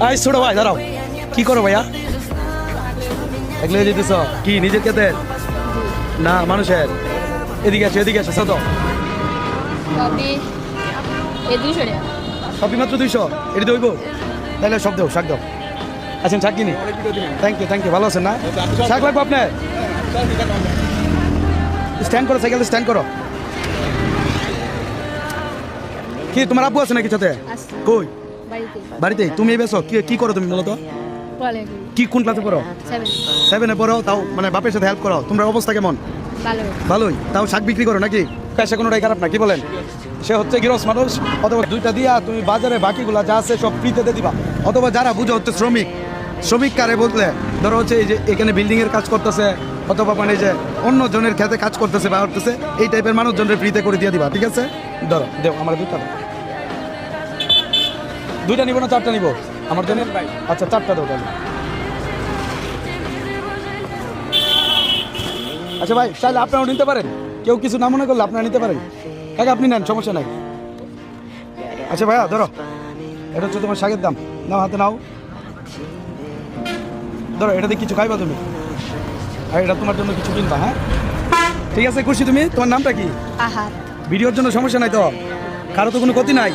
I ছোট ভাই দাঁড়াও, কি করো ভাইয়া? একলে যেতেছ কি নিজের ক্ষেতে না মানুষের? এদিকে আসো, এদিকে আসো, ছোট কপি এই 200 টাকা। সবই মাত্র 200, এটা দইব তাহলে সব দেও, শাক দাও। আছেন শাক কিনি? থ্যাংক ইউ, ভালো আছেন না? শাক লাগবে আপনার? স্ট্যান্ড করো, সাইকেল স্ট্যান্ড করো। কি তোমার আব্বু আছে নাকি সাথে? আছে কই? বাড়িতে। বাড়িতেই? তুমি এই বেসো কি করো তুমি বলো তো? পড়ালেখা করি। কি কোন ক্লাসে পড়ো? 7 7-এ পড়ো, তাও মানে বাপের সাথে হেল্প করো। তোমার অবস্থা কেমন? ভালো। ভালোই, তাও শাক বিক্রি করো নাকি? পেশা কোনোটাই খারাপ না, কি বলেন? সে হচ্ছে গৃহস্থ মানুষ, অথবা দুইটা দিয়া তুমি বাজারে বাকিগুলা যা আছে সব ফ্রিতে দিয়ে দিবা। অথবা যারা বুঝো হচ্ছে শ্রমিক কারে বললে ধরো হচ্ছে এই যে এখানে বিল্ডিং এর কাজ করতেছে, অথবা মানে যে অন্য জনের খেতে কাজ করতেছে বা করতেছে, এই টাইপের মানুষজনের ফ্রিতে করে দিয়ে দিবা, ঠিক আছে? ধরো দেও, আমার দুইটা দাও। দুইটা নিবো না চারটা নিবো আমার জন্য? আচ্ছা চারটা দাও তাহলে। আচ্ছা ভাই, চাইলে আপনারাও নিতে পারেন, কেউ কিছু না মনে করলে আপনারা নিতে পারেন। কাকা আপনি নেন, সমস্যা নাই। আচ্ছা ভাইয়া ধরো, এটা হচ্ছে তোমার শাকের দাম, নাও হাতে নাও। ধরো, এটা দিয়ে কিছু খাইবা তুমি, আর এটা তোমার জন্য কিছু কিনবা। হ্যাঁ ঠিক আছে, খুশি তুমি? তোমার নামটা কি? আহার ভিডিওর জন্য সমস্যা নাই তো? কারো তো কোনো ক্ষতি নাই?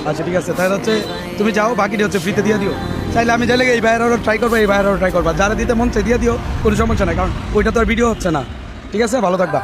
আচ্ছা ঠিক আছে, তাহলে হচ্ছে তুমি যাও, বাকিটা হচ্ছে ফ্রিতে দিয়ে দিও। চাইলে আমি চাইলে এই বাইরেরও ট্রাই করবো, এই বাইরেরও ট্রাই করবা, যারা দিতে মন চাই দিয়ে দিও, কোনো সমস্যা নাই, কারণ ওইটা তো আর ভিডিও হচ্ছে না। ঠিক আছে, ভালো থাকবা।